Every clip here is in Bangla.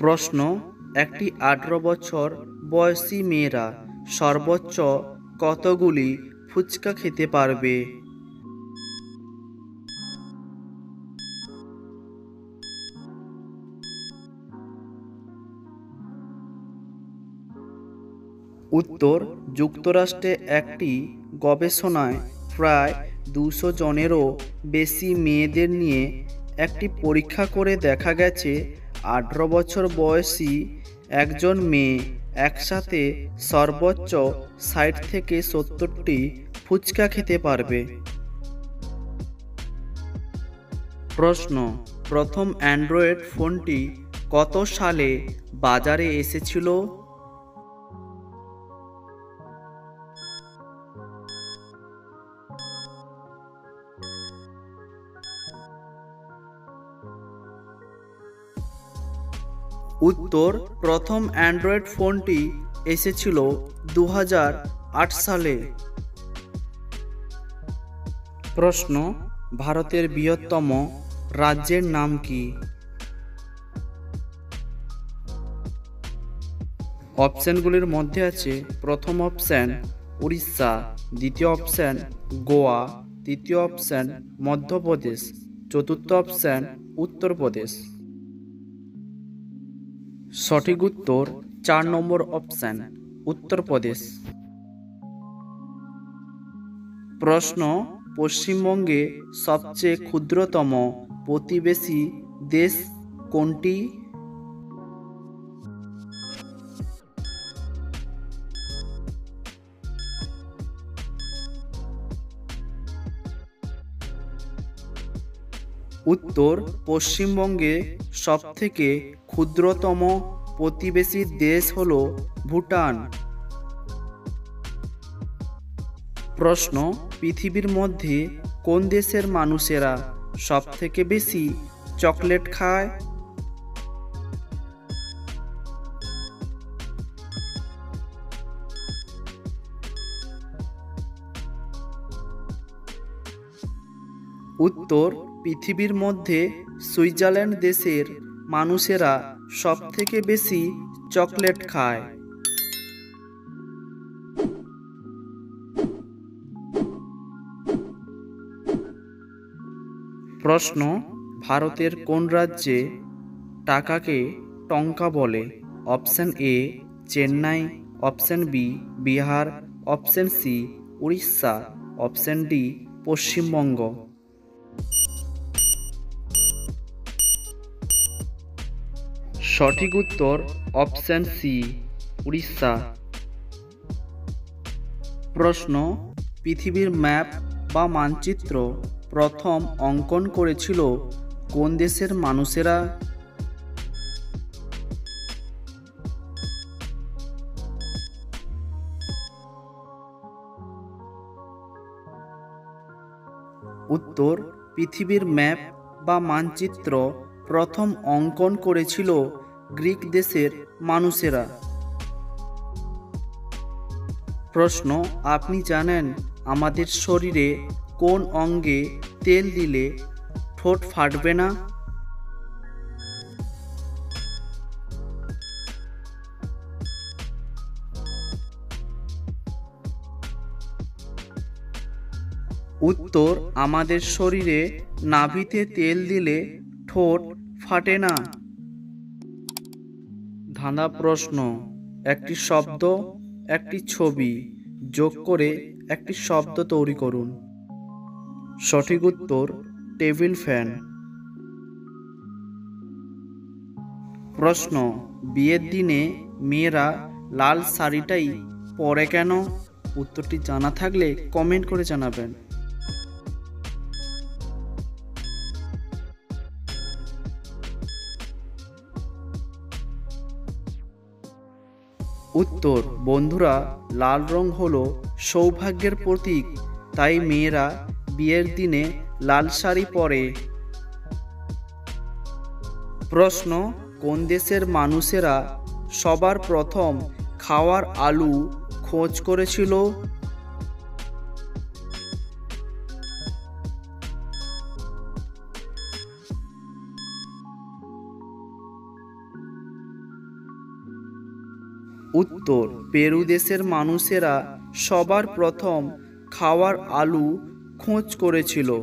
প্রশ্ন, একটি 18 বছর বয়সী মেয়েরা সর্বোচ্চ কতগুলি ফুচকা খেতে পারবে? উত্তর, যুক্তরাষ্ট্রে একটি গবেষণায় প্রায় 200 জনেরও বেশি মেয়েদের নিয়ে একটি পরীক্ষা করে দেখা গেছে 18 বছর বয়সী একজন মেয়ে একসাথে সর্বোচ্চ 60 থেকে 70টি ফুচকা খেতে পারবে। প্রশ্ন, প্রথম অ্যান্ড্রয়েড ফোনটি কত সালে বাজারে এসেছিল? উত্তর, প্রথম অ্যান্ড্রয়েড ফোনটি এসেছিল 2008 সালে। প্রশ্ন, ভারতের বৃহত্তম রাজ্যের নাম কি? অপশনগুলির মধ্যে আছে প্রথম অপশন উড়িষ্যা, দ্বিতীয় অপশন গোয়া, তৃতীয় অপশন মধ্যপ্রদেশ, চতুর্থ অপশন উত্তরপ্রদেশ। সঠিক উত্তর 4 নম্বর অপশন উত্তরপ্রদেশ। প্রশ্ন, পশ্চিমবঙ্গে সবচেয়ে ক্ষুদ্রতম প্রতিবেশী দেশ কোনটি? উত্তর, পশ্চিমবঙ্গে সবথেকে ক্ষুদ্রতম প্রতিবেশী দেশ হল ভুটান। প্রশ্ন, পৃথিবীর মধ্যে কোন দেশের মানুষেরা সবথেকে বেশি চকলেট খায়? উত্তর, পৃথিবীর মধ্যে সুইজারল্যান্ড দেশের মানুষেরা সবথেকে বেশি চকলেট খায়। প্রশ্ন, ভারতের কোন রাজ্যে টাকাকে টঙ্কা বলে? Option A Chennai, option B Bihar, option C Orissa, option D Paschimbanga. সঠিক উত্তর অপশন সি উড়িষ্যা। প্রশ্ন, পৃথিবীর ম্যাপ বা মানচিত্র প্রথম অঙ্কন করেছিল কোন দেশের মানুষেরা? উত্তর, পৃথিবীর ম্যাপ বা মানচিত্র প্রথম অঙ্কন করেছিল গ্রিক দেশের মানুষেরা। প্রশ্ন, আপনি জানেন আমাদের শরীরে কোন অঙ্গে তেল দিলে ঠোঁট ফাটবে না? উত্তর, আমাদের শরীরে নাভিতে তেল দিলে ঠোঁট ফাটে না। ধাঁধা প্রশ্ন, একটি শব্দ একটি ছবি যোগ করে একটি শব্দ তৈরি করুন। সঠিক উত্তর টেবিল ফ্যান। প্রশ্ন, বিয়ের দিনে মেয়েরা লাল শাড়িটাই পরে কেন? উত্তরটি জানা থাকলে কমেন্ট করে জানাবেন। উত্তর, বন্ধুরা, লাল রং হলো সৌভাগ্যের প্রতীক, তাই মেয়েরা বিয়ের দিনে লাল শাড়ি পরে। প্রশ্ন, কোন দেশের মানুষেরা সবার প্রথম খাওয়ার আলু খোঁজ করেছিল? উত্তর, পেরু দেশের মানুষেরা সবার প্রথম খাওয়ার আলু খোঁজ করেছিল।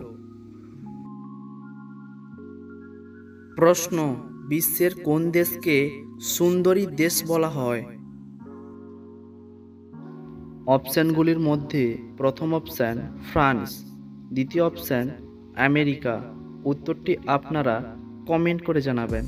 প্রশ্ন, বিশ্বের কোন দেশকে সুন্দরী দেশ বলা হয়? অপশানগুলির মধ্যে প্রথম অপশান ফ্রান্স, দ্বিতীয় অপশান আমেরিকা। উত্তরটি আপনারা কমেন্ট করে জানাবেন।